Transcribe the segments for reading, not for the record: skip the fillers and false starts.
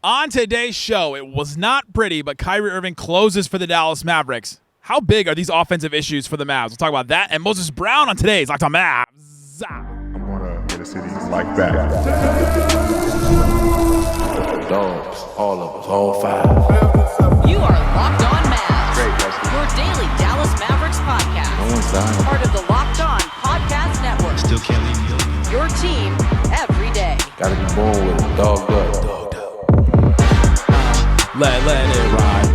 On today's show, it was not pretty, but Kyrie Irving closes for the Dallas Mavericks. How big are these offensive issues for the Mavs? We'll talk about that and Moses Bronwn on today's Locked On Mavs. I'm going to hit a city like that. Dogs, all of us, all five. You are Locked On Mavs. Great, Wesley. Your daily Dallas Mavericks podcast. No one's dying. Part of the Locked On Podcast Network. Still can't leave me alone. Your team every day. Gotta be born with it. Dog up. Let it ride.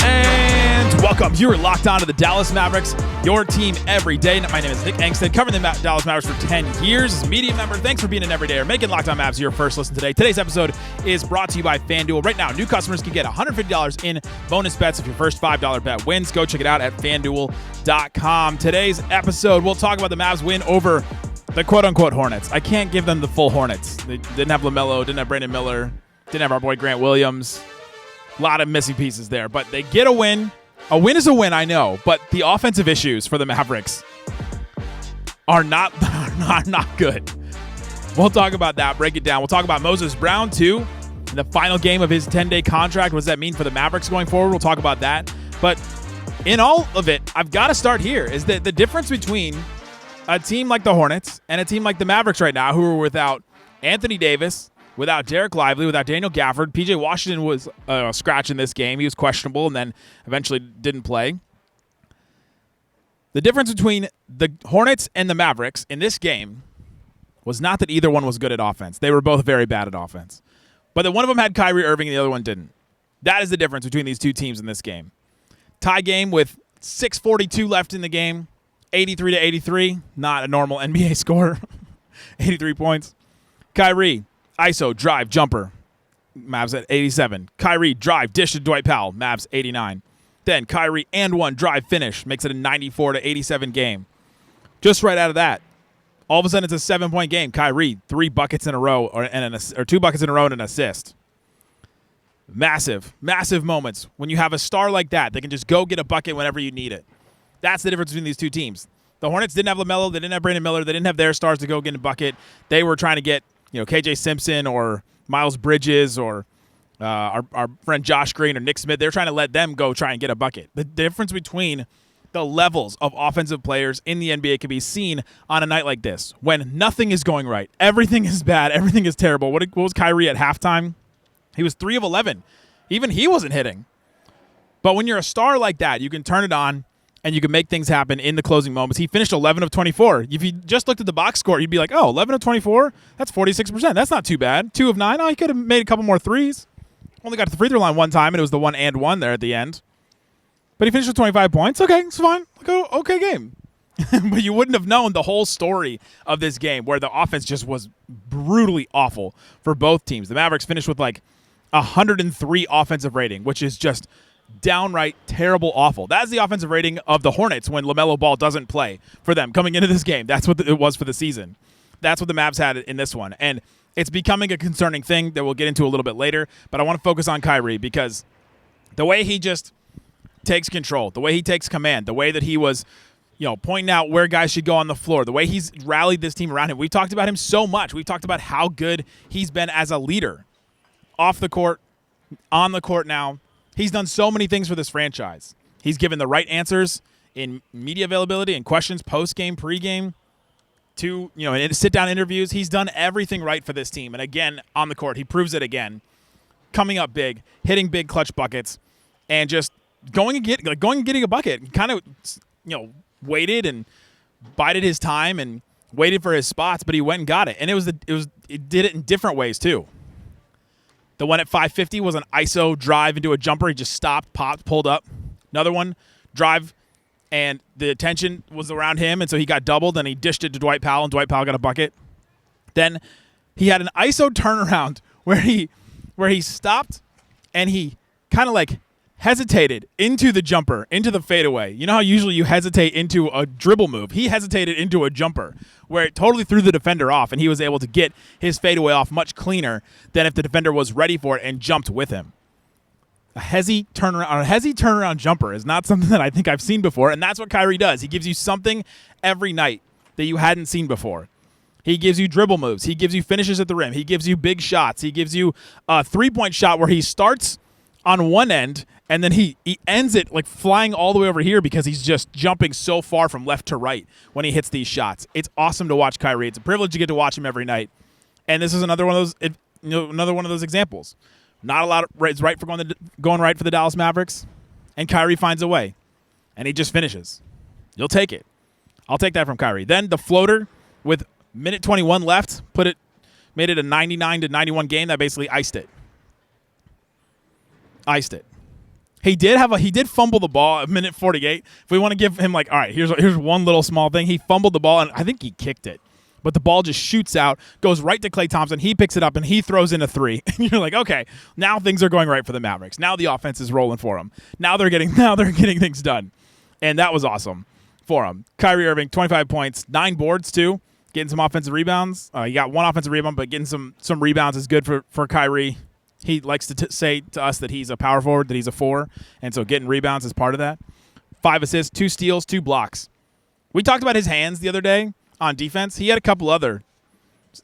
And welcome. You're locked on to the Dallas Mavericks, your team every day. My name is Nick Angstadt, covering the Dallas Mavericks for 10 years as a media member. Thanks for being an everydayer, making Locked On Mavs your first listen today. Today's episode is brought to you by FanDuel. Right now, new customers can get $150 in bonus bets if your first $5 bet wins. Go check it out at FanDuel.com. Today's episode, we'll talk about the Mavs win over the quote-unquote Hornets. I can't give them the full Hornets. They didn't have LaMelo, didn't have Brandon Miller, didn't have our boy Grant Williams. A lot of missing pieces there, but they get a win. A win is a win, I know, but the offensive issues for the Mavericks are not good. We'll talk about that, break it down. We'll talk about Moses Bronwn, too, in the final game of his 10-day contract. What does that mean for the Mavericks going forward? We'll talk about that. But in all of it, I've got to start here, is that the difference between a team like the Hornets and a team like the Mavericks right now, who are without Anthony Davis, without Dereck Lively, without Daniel Gafford. PJ Washington was scratch in this game. He was questionable and then eventually didn't play. The difference between the Hornets and the Mavericks in this game was not that either one was good at offense. They were both very bad at offense. But that one of them had Kyrie Irving and the other one didn't. That is the difference between these two teams in this game. Tie game with 6:42 left in the game. 83-83, not a normal NBA score. 83 points. Kyrie, ISO, drive, jumper. Mavs at 87. Kyrie, drive, dish to Dwight Powell. Mavs 89. Then Kyrie and one drive finish makes it a 94-87 game. Just right out of that, all of a sudden it's a 7-point game. Kyrie, 3 buckets in a row or 2 buckets in a row and an assist. Massive moments when you have a star like that that can just go get a bucket whenever you need it. That's the difference between these two teams. The Hornets didn't have LaMelo. They didn't have Brandon Miller. They didn't have their stars to go get a bucket. They were trying to get, KJ Simpson or Miles Bridges or our friend Josh Green or Nick Smith. They're trying to let them go try and get a bucket. The difference between the levels of offensive players in the NBA can be seen on a night like this when nothing is going right. Everything is bad. Everything is terrible. What was Kyrie at halftime? He was 3 of 11. Even he wasn't hitting. But when you're a star like that, you can turn it on and you can make things happen in the closing moments. He finished 11 of 24. If you just looked at the box score, you'd be like, 11 of 24? That's 46%. That's not too bad. 2 of 9? Oh, he could have made a couple more threes. Only got to the free throw line one time, and it was the 1-and-1 there at the end. But he finished with 25 points. Okay, it's fine. Okay game. But you wouldn't have known the whole story of this game where the offense just was brutally awful for both teams. The Mavericks finished with 103 offensive rating, which is just downright terrible, awful. That's the offensive rating of the Hornets when LaMelo Ball doesn't play for them coming into this game. That's what it was for the season. That's what the Mavs had in this one. And it's becoming a concerning thing that we'll get into a little bit later. But I want to focus on Kyrie because the way he just takes control, the way he takes command, the way that he was pointing out where guys should go on the floor, the way he's rallied this team around him. We've talked about him so much. We've talked about how good he's been as a leader off the court, on the court now. He's done so many things for this franchise. He's given the right answers in media availability and questions post-game, pre-game, to in sit-down interviews. He's done everything right for this team. And again, on the court, he proves it again. Coming up big, hitting big clutch buckets, and just going and getting a bucket. He kind of waited and bided his time and waited for his spots, but he went and got it. And it did it in different ways too. The one at 550 was an ISO drive into a jumper. He just stopped, popped, pulled up. Another one, drive, and the attention was around him, and so he got doubled, and he dished it to Dwight Powell, and Dwight Powell got a bucket. Then he had an ISO turnaround where he stopped, and he kind of hesitated into the jumper, into the fadeaway. You know how usually you hesitate into a dribble move? He hesitated into a jumper where it totally threw the defender off, and he was able to get his fadeaway off much cleaner than if the defender was ready for it and jumped with him. A hezzy turnaround jumper is not something that I think I've seen before, and that's what Kyrie does. He gives you something every night that you hadn't seen before. He gives you dribble moves. He gives you finishes at the rim. He gives you big shots. He gives you a three-point shot where he starts on one end and then he ends it like flying all the way over here because he's just jumping so far from left to right when he hits these shots. It's awesome to watch Kyrie. It's a privilege to get to watch him every night. And this is another one of those examples. Not a lot of is right for going right for the Dallas Mavericks, and Kyrie finds a way, and he just finishes. You'll take it. I'll take that from Kyrie. Then the floater with minute 21 left made it a 99-91 game that basically iced it. He did fumble the ball at minute 48. If we want to give him all right, here's one little small thing. He fumbled the ball, and I think he kicked it. But the ball just shoots out, goes right to Klay Thompson. He picks it up, and he throws in a three. And you're like, okay, now things are going right for the Mavericks. Now the offense is rolling for them. Now they're getting things done. And that was awesome for him. Kyrie Irving, 25 points, 9 boards too, getting some offensive rebounds. He got 1 offensive rebound, but getting some rebounds is good for Kyrie. He likes to say to us that he's a power forward, that he's a 4, and so getting rebounds is part of that. 5 assists, 2 steals, 2 blocks. We talked about his hands the other day on defense. He had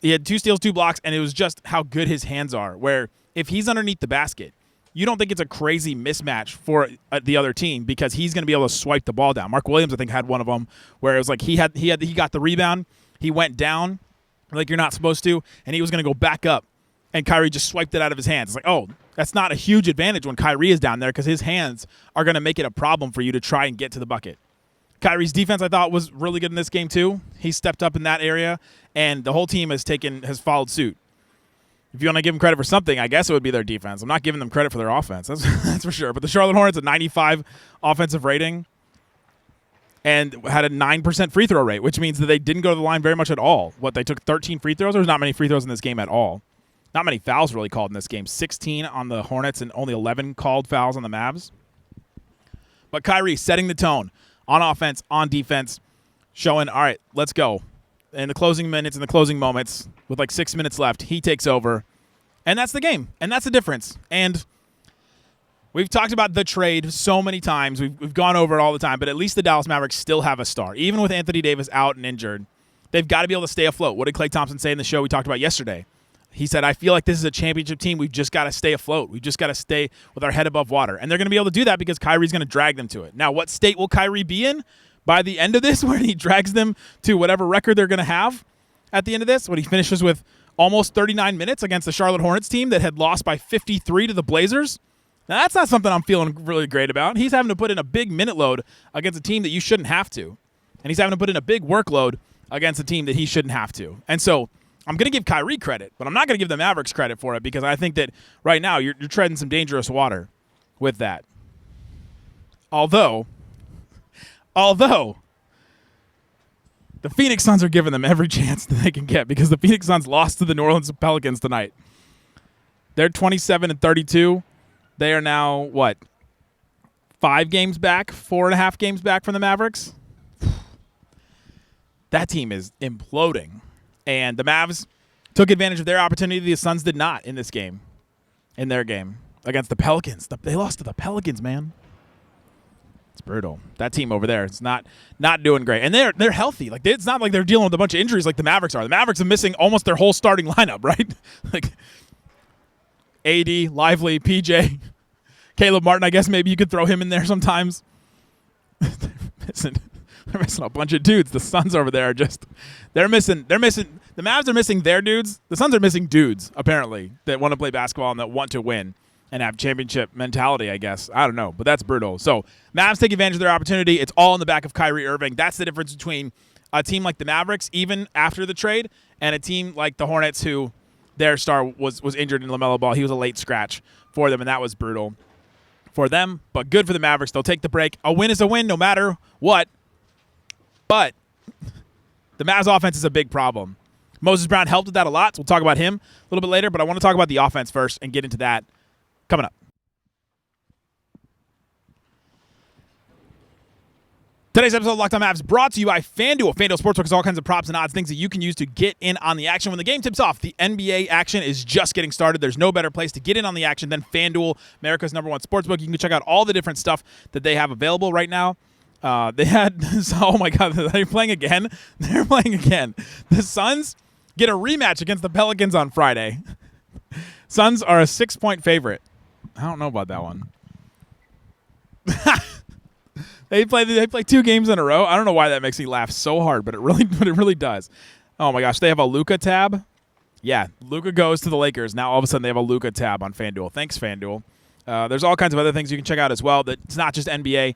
he had 2 steals, 2 blocks, and it was just how good his hands are, where if he's underneath the basket, you don't think it's a crazy mismatch for the other team because he's going to be able to swipe the ball down. Mark Williams, I think, had one of them where it was like he got the rebound, he went down like you're not supposed to, and he was going to go back up. And Kyrie just swiped it out of his hands. It's like, oh, that's not a huge advantage when Kyrie is down there because his hands are going to make it a problem for you to try and get to the bucket. Kyrie's defense, I thought, was really good in this game too. He stepped up in that area, and the whole team has followed suit. If you want to give them credit for something, I guess it would be their defense. I'm not giving them credit for their offense. That's for sure. But the Charlotte Hornets, a 95 offensive rating, and had a 9% free throw rate, which means that they didn't go to the line very much at all. They took 13 free throws? There's not many free throws in this game at all. Not many fouls really called in this game. 16 on the Hornets and only 11 called fouls on the Mavs. But Kyrie setting the tone on offense, on defense, showing, all right, let's go. In the closing minutes, in the closing moments, with 6 minutes left, he takes over. And that's the game. And that's the difference. And we've talked about the trade so many times. We've gone over it all the time. But at least the Dallas Mavericks still have a star. Even with Anthony Davis out and injured, they've got to be able to stay afloat. What did Klay Thompson say in the show we talked about yesterday? He said, I feel like this is a championship team. We've just got to stay afloat. We've just got to stay with our head above water. And they're going to be able to do that because Kyrie's going to drag them to it. Now, what state will Kyrie be in by the end of this where he drags them to whatever record they're going to have at the end of this? When he finishes with almost 39 minutes against the Charlotte Hornets team that had lost by 53 to the Blazers? Now, that's not something I'm feeling really great about. He's having to put in a big minute load against a team that you shouldn't have to. And he's having to put in a big workload against a team that he shouldn't have to. And so I'm going to give Kyrie credit, but I'm not going to give the Mavericks credit for it because I think that right now you're treading some dangerous water with that. Although the Phoenix Suns are giving them every chance that they can get because the Phoenix Suns lost to the New Orleans Pelicans tonight. They're 27-32. They are now, 5 games back, 4.5 games back from the Mavericks? That team is imploding. And the Mavs took advantage of their opportunity. The Suns did not in this game, in their game against the Pelicans. They lost to the Pelicans, man. It's brutal. That team over there is not doing great. And they're healthy. It's not like they're dealing with a bunch of injuries like the Mavericks are. The Mavericks are missing almost their whole starting lineup, right? AD, Lively, PJ, Caleb Martin, I guess maybe you could throw him in there sometimes. They're missing a bunch of dudes. The Suns over there are they're missing. The Mavs are missing their dudes. The Suns are missing dudes, apparently, that want to play basketball and that want to win and have championship mentality, I guess. I don't know, but that's brutal. So Mavs take advantage of their opportunity. It's all in the back of Kyrie Irving. That's the difference between a team like the Mavericks, even after the trade, and a team like the Hornets, who their star was injured in LaMelo Ball. He was a late scratch for them, and that was brutal for them. But good for the Mavericks. They'll take the break. A win is a win no matter what. But the Mavs offense is a big problem. Moses Bronwn helped with that a lot, so we'll talk about him a little bit later, but I want to talk about the offense first and get into that coming up. Today's episode of Locked On Mavs brought to you by FanDuel. FanDuel Sportsbook has all kinds of props and odds, things that you can use to get in on the action. When the game tips off, the NBA action is just getting started. There's no better place to get in on the action than FanDuel, America's #1 sportsbook. You can check out all the different stuff that they have available right now. They had, oh my God, they're playing again. They're playing again. The Suns get a rematch against the Pelicans on Friday. Suns are a 6-point favorite. I don't know about that one. They play 2 games in a row. I don't know why that makes me laugh so hard, but it really does. Oh my gosh, they have a Luka tab. Yeah, Luka goes to the Lakers. Now all of a sudden they have a Luka tab on FanDuel. Thanks, FanDuel. There's all kinds of other things you can check out as well. It's not just NBA.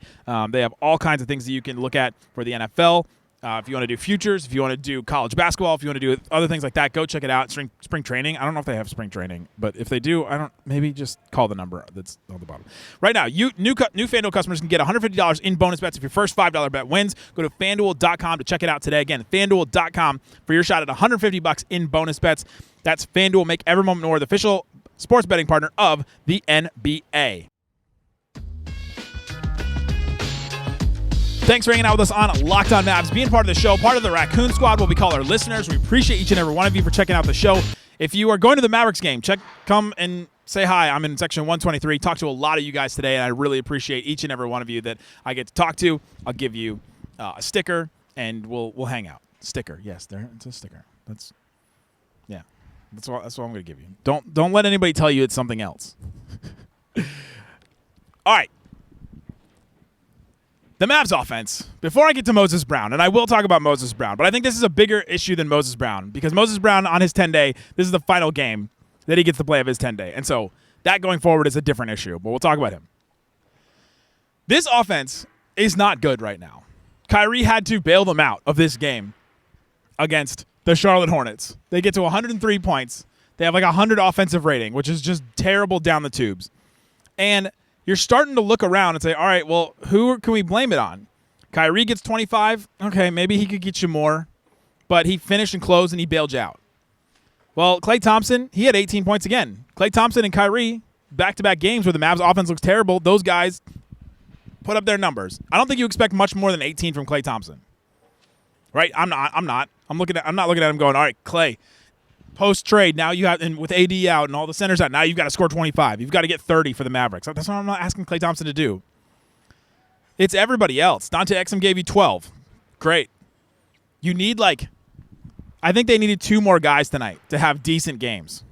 They have all kinds of things that you can look at for the NFL. If you want to do futures, if you want to do college basketball, if you want to do other things like that, go check it out. Spring training. I don't know if they have spring training, but if they do, maybe just call the number that's on the bottom. Right now, new FanDuel customers can get $150 in bonus bets if your first $5 bet wins. Go to FanDuel.com to check it out today. Again, FanDuel.com for your shot at $150 in bonus bets. That's FanDuel. Make every moment more the official sports betting partner of the NBA. Thanks for hanging out with us on Locked On Mavs, being part of the show, part of the Raccoon Squad, what we call our listeners. We appreciate each and every one of you for checking out the show. If you are going to the Mavericks game, come and say hi. I'm in section 123. Talked to a lot of you guys today, and I really appreciate each and every one of you that I get to talk to. I'll give you a sticker, and we'll hang out. Sticker, yes, it's a sticker. That's what I'm going to give you. Don't let anybody tell you it's something else. All right. The Mavs offense, before I get to Moses Bronwn, and I will talk about Moses Bronwn, but I think this is a bigger issue than Moses Bronwn because Moses Bronwn on his 10-day, this is the final game that he gets to play of his 10-day. And so that going forward is a different issue, but we'll talk about him. This offense is not good right now. Kyrie had to bail them out of this game against the Charlotte Hornets. They get to 103 points. They have like 100 offensive rating, which is just terrible down the tubes. And you're starting to look around and say, all right, well, who can we blame it on? Kyrie gets 25. Okay, maybe he could get you more. But he finished and closed and he bailed you out. Well, Klay Thompson, he had 18 points again. Klay Thompson and Kyrie, back-to-back games where the Mavs offense looks terrible, those guys put up their numbers. I don't think you expect much more than 18 from Klay Thompson. Right? I'm not. I'm not looking at him going, all right, Klay, post-trade, now you have, and with AD out and all the centers out, now you've got to score 25. You've got to get 30 for the Mavericks. That's what I'm not asking Klay Thompson to do. It's everybody else. Dante Exum gave you 12. Great. You need, I think they needed 2 more guys tonight to have decent games.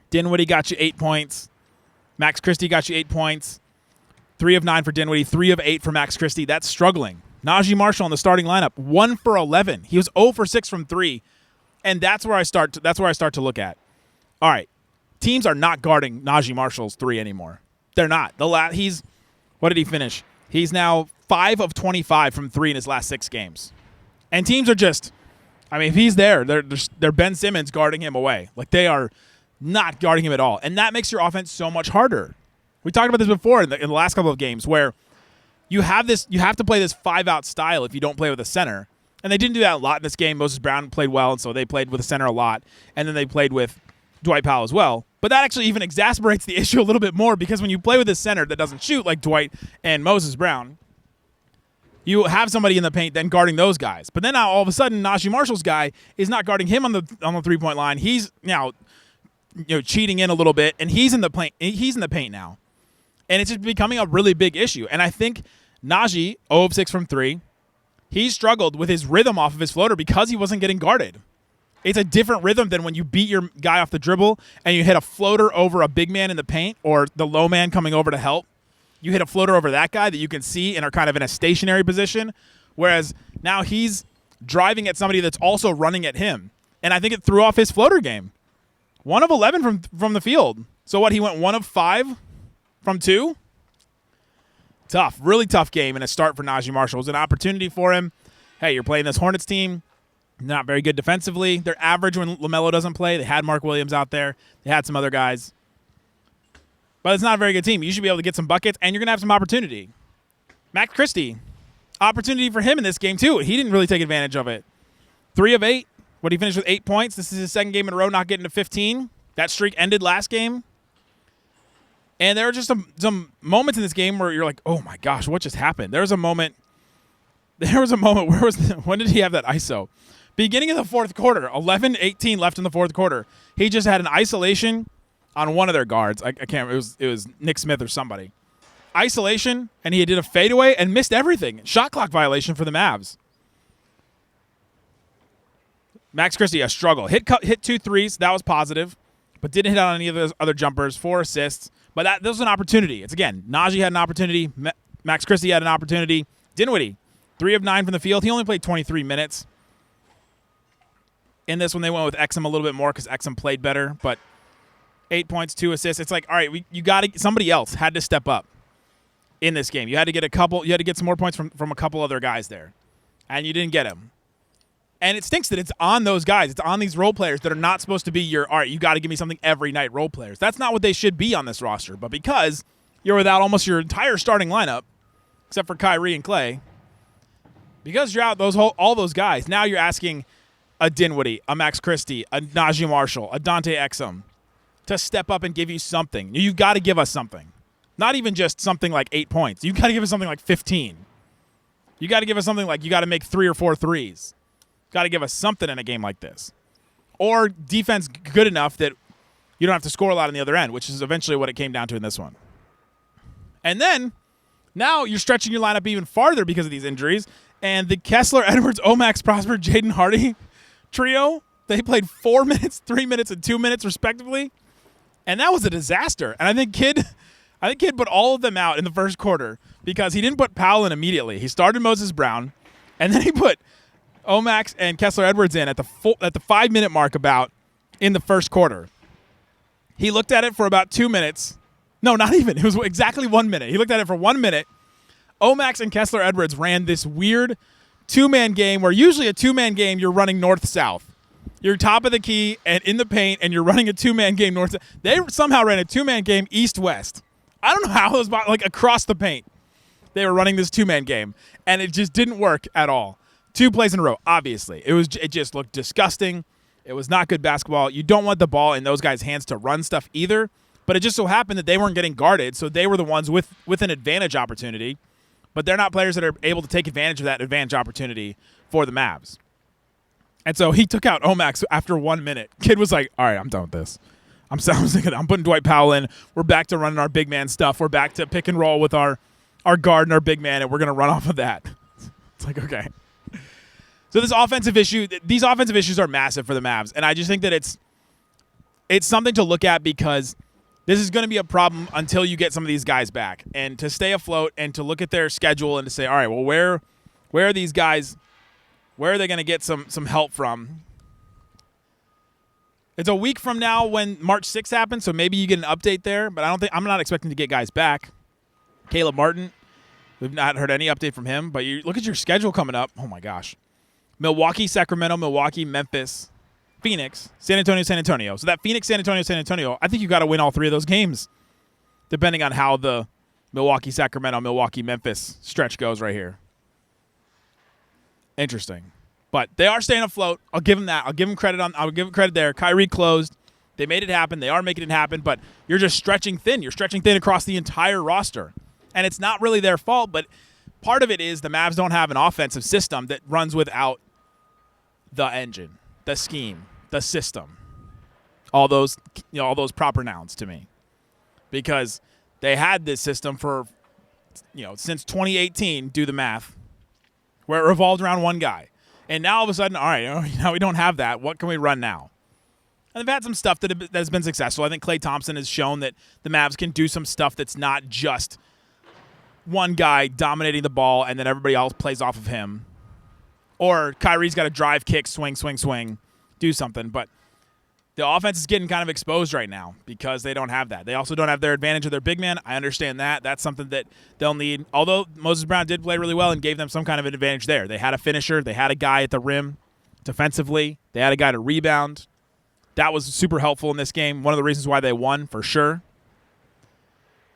Dinwiddie got you 8 points. Max Christie got you 8 points. 3 of 9 for Dinwiddie, 3 of 8 for Max Christie. That's struggling. Naji Marshall in the starting lineup, 1 for 11. He was 0 for 6 from 3. And that's where I start to look at. All right, teams are not guarding Naji Marshall's 3 anymore. They're not. What did he finish? He's now 5 of 25 from 3 in his last 6 games. And teams are just, if he's there, they're Ben Simmons guarding him away. They are not guarding him at all. And that makes your offense so much harder. We talked about this before in the last couple of games where you have to play this 5-out style if you don't play with a center. And they didn't do that a lot in this game. Moses Bronwn played well, and so they played with a center a lot. And then they played with Dwight Powell as well. But that actually even exacerbates the issue a little bit more because when you play with a center that doesn't shoot like Dwight and Moses Bronwn, you have somebody in the paint then guarding those guys. But then now all of a sudden Naji Marshall's guy is not guarding him on the 3-point line. He's now cheating in a little bit, and he's in the paint now. And it's just becoming a really big issue. And I think Naji, 0 of 6 from 3, he struggled with his rhythm off of his floater because he wasn't getting guarded. It's a different rhythm than when you beat your guy off the dribble and you hit a floater over a big man in the paint or the low man coming over to help. You hit a floater over that guy that you can see and are kind of in a stationary position, whereas now he's driving at somebody that's also running at him. And I think it threw off his floater game. 1 of 11 from the field. So he went 1 of 5 from 2? Tough, really tough game and a start for Naji Marshall. It was an opportunity for him. Hey, you're playing this Hornets team. Not very good defensively. They're average when LaMelo doesn't play. They had Mark Williams out there. They had some other guys. But it's not a very good team. You should be able to get some buckets, and you're going to have some opportunity. Max Christie, opportunity for him in this game, too. He didn't really take advantage of it. 3 of 8. He finished with 8 points. This is his second game in a row not getting to 15. That streak ended last game. And there were just some moments in this game where you're like, oh, my gosh, what just happened? There was a moment when did he have that ISO? Beginning of the fourth quarter, 11-18 left in the fourth quarter. He just had an isolation on one of their guards. I can't remember. It was Nick Smith or somebody. Isolation, and he did a fadeaway and missed everything. Shot clock violation for the Mavs. Max Christie, a struggle. Hit 2 threes. That was positive, but didn't hit on any of those other jumpers. 4 assists. But that was an opportunity. It's, again, Naji had an opportunity. Max Christie had an opportunity. Dinwiddie, 3 of 9 from the field. He only played 23 minutes. In this one, they went with Exum a little bit more because Exum played better. But 8 points, 2 assists. It's like, all right, somebody else had to step up in this game. You had to get some more points from a couple other guys there. And you didn't get them. And it stinks that it's on those guys. It's on these role players that are not supposed to be all right, you got to give me something every night role players. That's not what they should be on this roster. But because you're without almost your entire starting lineup, except for Kyrie and Klay, because you're out all those guys, now you're asking a Dinwiddie, a Max Christie, a Naji Marshall, a Dante Exum to step up and give you something. You've got to give us something. Not even just something like 8 points. You've got to give us something like 15. You got to give us something like you got to make 3 or 4 threes. Got to give us something in a game like this. Or defense good enough that you don't have to score a lot on the other end, which is eventually what it came down to in this one. And then, now you're stretching your lineup even farther because of these injuries, and the Kessler, Edwards, Omax, Prosper, Jaden Hardy trio, they played 4 minutes, 3 minutes, and 2 minutes respectively, and that was a disaster. And I think Kidd put all of them out in the first quarter because he didn't put Powell in immediately. He started Moses Bronwn, and then he put Omax and Kessler Edwards in at the 5-minute mark about in the first quarter. He looked at it for about 2 minutes. No, not even. It was exactly 1 minute. He looked at it for 1 minute. Omax and Kessler Edwards ran this weird 2-man game where usually a 2-man game you're running north-south. You're top of the key and in the paint, and you're running a 2-man game north-south. They somehow ran a 2-man game east-west. I don't know how it was like across the paint. They were running this 2-man game, and it just didn't work at all. 2 plays in a row, obviously. It just looked disgusting. It was not good basketball. You don't want the ball in those guys' hands to run stuff either, but it just so happened that they weren't getting guarded, so they were the ones with an advantage opportunity, but they're not players that are able to take advantage of that advantage opportunity for the Mavs. And so he took out Omax after 1 minute. Kid was like, all right, I'm done with this. I'm putting Dwight Powell in. We're back to running our big man stuff. We're back to pick and roll with our guard and our big man, and we're going to run off of that. It's like, okay. So these offensive issues are massive for the Mavs, and I just think that it's something to look at because this is going to be a problem until you get some of these guys back. And to stay afloat and to look at their schedule and to say, all right, well, where are these guys? Where are they going to get some help from? It's a week from now when March 6th happens, so maybe you get an update there, but I'm not expecting to get guys back. Caleb Martin, we've not heard any update from him, but you look at your schedule coming up. Oh, my gosh. Milwaukee, Sacramento, Milwaukee, Memphis, Phoenix, San Antonio, San Antonio. So that Phoenix, San Antonio, I think you got to win all 3 of those games, depending on how the Milwaukee, Sacramento, Milwaukee, Memphis stretch goes right here. Interesting. But they are staying afloat. I'll give them that. I'll give them credit there. Kyrie closed. They made it happen. They are making it happen, but you're just stretching thin. You're stretching thin across the entire roster. And it's not really their fault, but part of it is the Mavs don't have an offensive system that runs without the engine, the scheme, the system. All those proper nouns to me. Because they had this system for since 2018, do the math, where it revolved around one guy. And now all of a sudden, all right, now we don't have that. What can we run now? And they've had some stuff that has been successful. I think Klay Thompson has shown that the Mavs can do some stuff that's not just one guy dominating the ball and then everybody else plays off of him. Or Kyrie's got to drive, kick, swing, do something. But the offense is getting kind of exposed right now because they don't have that. They also don't have their advantage of their big man. I understand that. That's something that they'll need. Although Moses Bronwn did play really well and gave them some kind of an advantage there. They had a finisher. They had a guy at the rim defensively. They had a guy to rebound. That was super helpful in this game. One of the reasons why they won, for sure.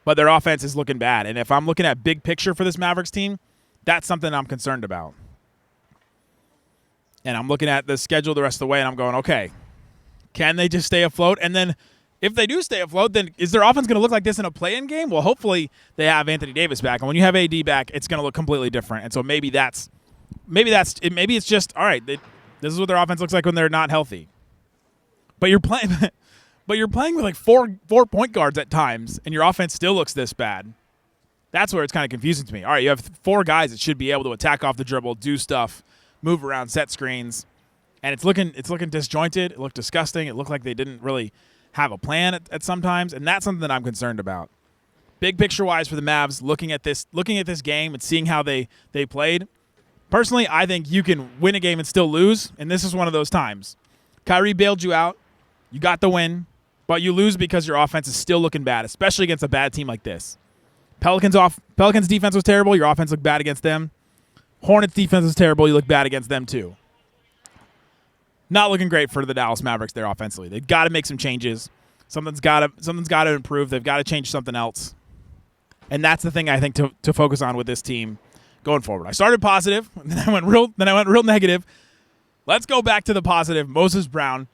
But their offense is looking bad. And if I'm looking at big picture for this Mavericks team, that's something I'm concerned about. And I'm looking at the schedule the rest of the way, and I'm going, okay, can they just stay afloat? And then if they do stay afloat, then is their offense going to look like this in a play-in game? Well, hopefully they have Anthony Davis back. And when you have AD back, it's going to look completely different. And so maybe it's just, all right, this is what their offense looks like when they're not healthy. But you're playing with like four point guards at times, and your offense still looks this bad. That's where it's kind of confusing to me. All right, you have 4 guys that should be able to attack off the dribble, do stuff, move around, set screens, And it's looking disjointed. It looked disgusting. It looked like they didn't really have a plan at sometimes, and that's something that I'm concerned about. Big picture-wise for the Mavs, looking at this game and seeing how they played, personally, I think you can win a game and still lose, and this is one of those times. Kyrie bailed you out. You got the win, but you lose because your offense is still looking bad, especially against a bad team like this. Pelicans defense was terrible. Your offense looked bad against them. Hornets defense was terrible. You look bad against them too. Not looking great for the Dallas Mavericks there offensively. They've got to make some changes. Something's got to improve. They've got to change something else. And that's the thing I think to focus on with this team going forward. I started positive, and then I went real negative. Let's go back to the positive. Moses Bronwn,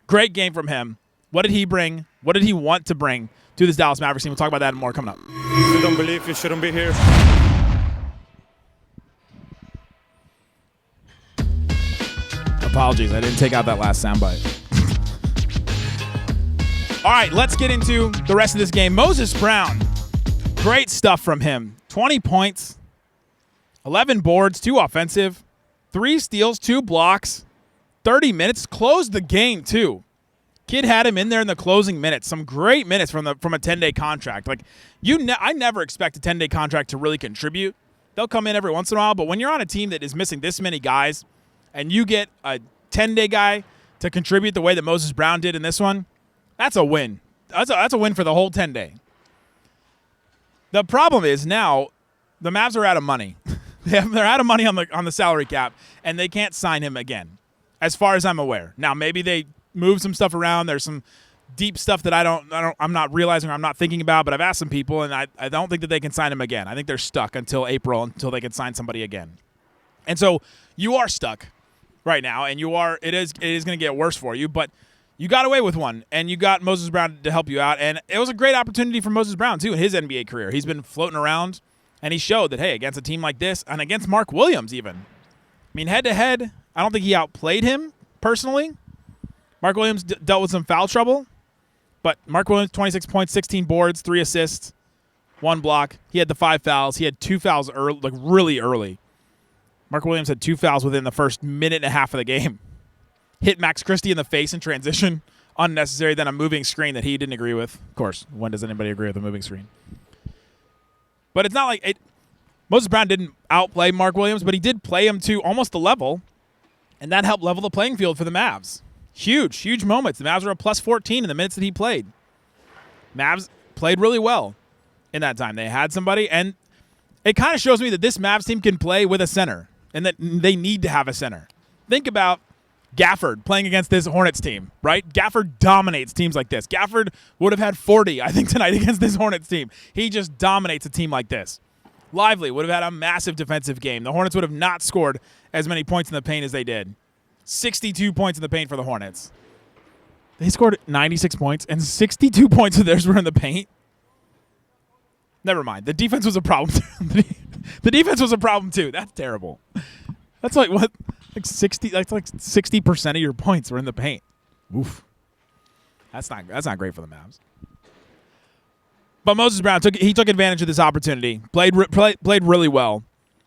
great game from him. What did he bring? What did he want to bring to this Dallas Mavericks team? We'll talk about that and more coming up. If you don't believe, you shouldn't be here. Apologies, I didn't take out that last soundbite. All right, let's get into the rest of this game. Moses Bronwn, great stuff from him. 20 points, 11 boards, 2 offensive, 3 steals, 2 blocks, 30 minutes. Closed the game, too. Kid had him in there in the closing minutes. Some great minutes from a 10-day contract. Like I never expect a 10-day contract to really contribute. They'll come in every once in a while, but when you're on a team that is missing this many guys and you get a 10-day guy to contribute the way that Moses Bronwn did in this one, that's a win. That's a win for the whole 10-day. The problem is now the Mavs are out of money. They're out of money on the salary cap, and they can't sign him again, as far as I'm aware. Now maybe they move some stuff around. There's some deep stuff that I'm not realizing or I'm not thinking about, but I've asked some people, and I don't think that they can sign him again. I think they're stuck until April until they can sign somebody again. And so you are stuck right now, and it is going to get worse for you, but you got away with one, and you got Moses Bronwn to help you out, and it was a great opportunity for Moses Bronwn, too, in his NBA career. He's been floating around, and he showed that, hey, against a team like this, and against Mark Williams even. I mean, head-to-head, I don't think he outplayed him personally. Mark Williams dealt with some foul trouble, but Mark Williams, 26 points, 16 boards, 3 assists, 1 block. He had the 5 fouls. He had 2 fouls really early. Mark Williams had 2 fouls within the first minute and a half of the game. Hit Max Christie in the face in transition. Unnecessary. Then a moving screen that he didn't agree with. Of course, when does anybody agree with a moving screen? But it's not like it. Moses Bronwn didn't outplay Mark Williams, but he did play him to almost the level, and that helped level the playing field for the Mavs. Huge moments. The Mavs were a plus 14 in the minutes that he played. Mavs played really well in that time. They had somebody, and it kind of shows me that this Mavs team can play with a center and that they need to have a center. Think about Gafford playing against this Hornets team, right? Gafford dominates teams like this. Gafford would have had 40, I think, tonight against this Hornets team. He just dominates a team like this. Lively would have had a massive defensive game. The Hornets would have not scored as many points in the paint as they did. 62 points in the paint for the Hornets. They scored 96 points, and 62 points of theirs were in the paint. Never mind. The defense was a problem. The defense was a problem, too. That's terrible. That's like what? Like 60. That's like 60% of your points were in the paint. Oof. That's not great for the Mavs. But Moses Bronwn took advantage of this opportunity. Played really well.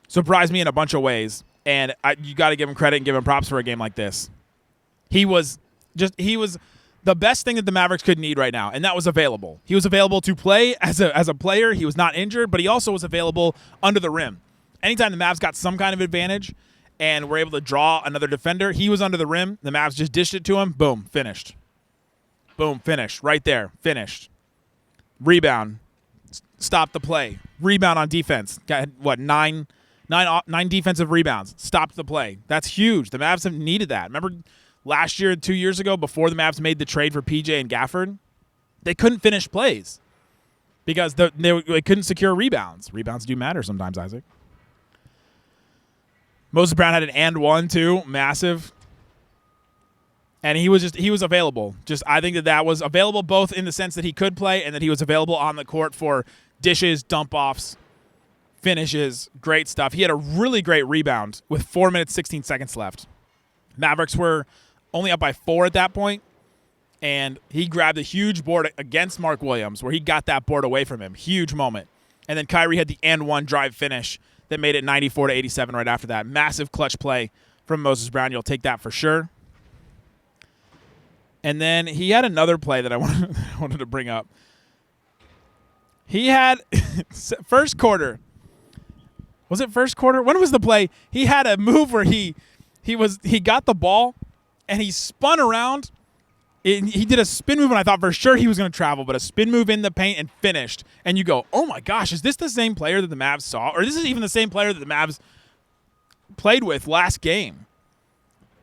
Surprised me in a bunch of ways. And you got to give him credit and give him props for a game like this. He was the best thing that the Mavericks could need right now, and that was available. He was available to play as a player. He was not injured, but he also was available under the rim. Anytime the Mavs got some kind of advantage and were able to draw another defender, he was under the rim. The Mavs just dished it to him. Boom, finished. Boom, finished. Right there, finished. Rebound, stop the play. Rebound on defense. Got, what, nine defensive rebounds. Stopped the play. That's huge. The Mavs have needed that. Remember last year, 2 years ago, before the Mavs made the trade for PJ and Gafford, they couldn't finish plays because they couldn't secure rebounds. Rebounds do matter sometimes, Isaac. Moses Bronwn had an and one, too. Massive. And he was available. I think that was available both in the sense that he could play and that he was available on the court for dishes, dump-offs, finishes, great stuff. He had a really great rebound with 4 minutes, 16 seconds left. Mavericks were only up by 4 at that point, and he grabbed a huge board against Mark Williams where he got that board away from him. Huge moment. And then Kyrie had the and one drive finish that made it 94-87 right after that. Massive clutch play from Moses Bronwn. You'll take that for sure. And then he had another play that I wanted to bring up. He had first quarter. Was it first quarter? When was the play? He had a move where he got the ball and he spun around. He did a spin move, and I thought for sure he was going to travel, but a spin move in the paint and finished. And you go, oh my gosh, is this the same player that the Mavs saw? Or this is even the same player that the Mavs played with last game.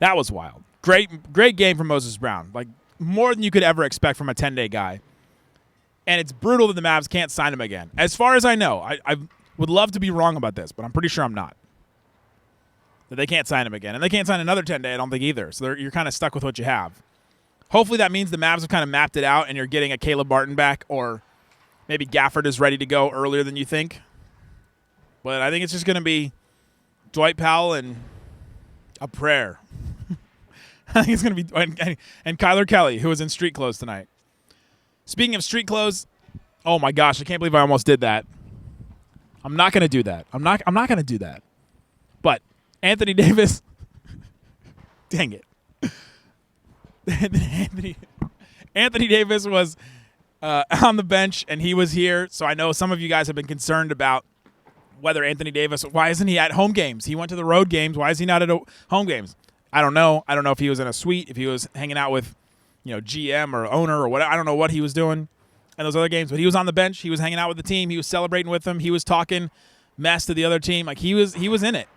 That was wild. Great game from Moses Bronwn. Like, more than you could ever expect from a 10-day guy. And it's brutal that the Mavs can't sign him again. As far as I know, I would love to be wrong about this, but I'm pretty sure I'm not. That they can't sign him again. And they can't sign another 10-day, I don't think, either. So you're kind of stuck with what you have. Hopefully that means the Mavs have kind of mapped it out and you're getting a Caleb Martin back, or maybe Gafford is ready to go earlier than you think. But I think it's just going to be Dwight Powell and a prayer. I think it's going to be and Kyler Kelly, who was in street clothes tonight. Speaking of street clothes, oh my gosh, I can't believe I almost did that. I'm not going to do that. I'm not going to do that. But Anthony Davis, dang it. Anthony Davis was on the bench, and he was here. So I know some of you guys have been concerned about whether Anthony Davis, why isn't he at home games? He went to the road games. Why is he not at home games? I don't know. I don't know if he was in a suite, if he was hanging out with, GM or owner or what. I don't know what he was doing in those other games, but he was on the bench. He was hanging out with the team. He was celebrating with them. He was talking mess to the other team. Like, he was in it,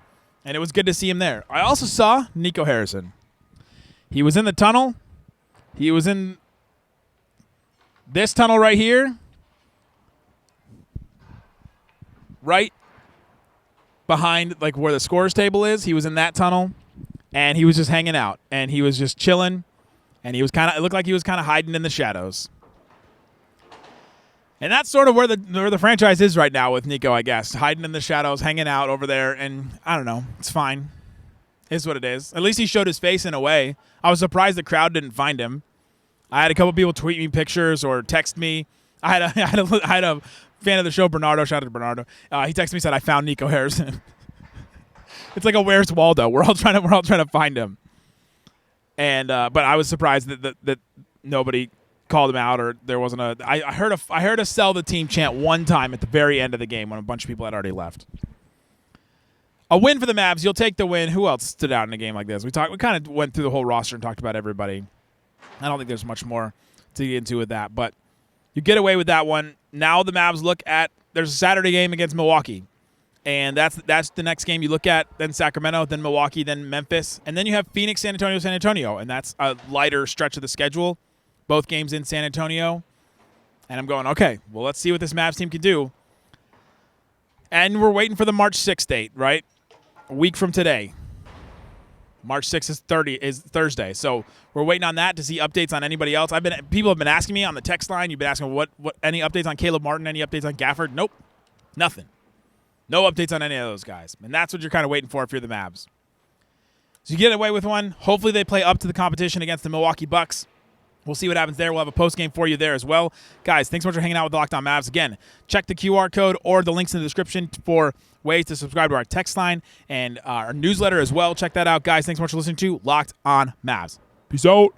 and it was good to see him there. I also saw Nico Harrison. He was in the tunnel. He was in this tunnel right here. Right behind, like, where the scores table is. He was in that tunnel, and he was just hanging out. And he was just chilling. And he was it looked like he was kind of hiding in the shadows. And that's sort of where the franchise is right now with Nico, I guess. Hiding in the shadows, hanging out over there. And I don't know. It's fine. Is what it is. At least he showed his face in a way. I was surprised the crowd didn't find him. I had a couple people tweet me pictures or text me. I had a fan of the show, Bernardo. Shout out to Bernardo. He texted me, said, "I found Nico Harrison." It's like a Where's Waldo. We're all trying to find him. And but I was surprised that nobody called him out, or there wasn't a. I heard a sell the team chant one time at the very end of the game when a bunch of people had already left. A win for the Mavs. You'll take the win. Who else stood out in a game like this? We kind of went through the whole roster and talked about everybody. I don't think there's much more to get into with that, but you get away with that one. Now the Mavs look at, there's a Saturday game against Milwaukee, and that's the next game you look at. Then Sacramento, then Milwaukee, then Memphis, and then you have Phoenix, San Antonio, and that's a lighter stretch of the schedule. Both games in San Antonio, and I'm going, okay, well, let's see what this Mavs team can do. And we're waiting for the March 6th date, right? A week from today. March 6th is Thursday. So we're waiting on that to see updates on anybody else. People have been asking me on the text line. You've been asking what any updates on Caleb Martin, any updates on Gafford? Nope. Nothing. No updates on any of those guys. And that's what you're kind of waiting for if you're the Mavs. So you get away with one. Hopefully they play up to the competition against the Milwaukee Bucks. We'll see what happens there. We'll have a post-game for you there as well. Guys, thanks so much for hanging out with the Locked On Mavs. Again, check the QR code or the links in the description for ways to subscribe to our text line and our newsletter as well. Check that out, guys. Thanks so much for listening to Locked On Mavs. Peace out.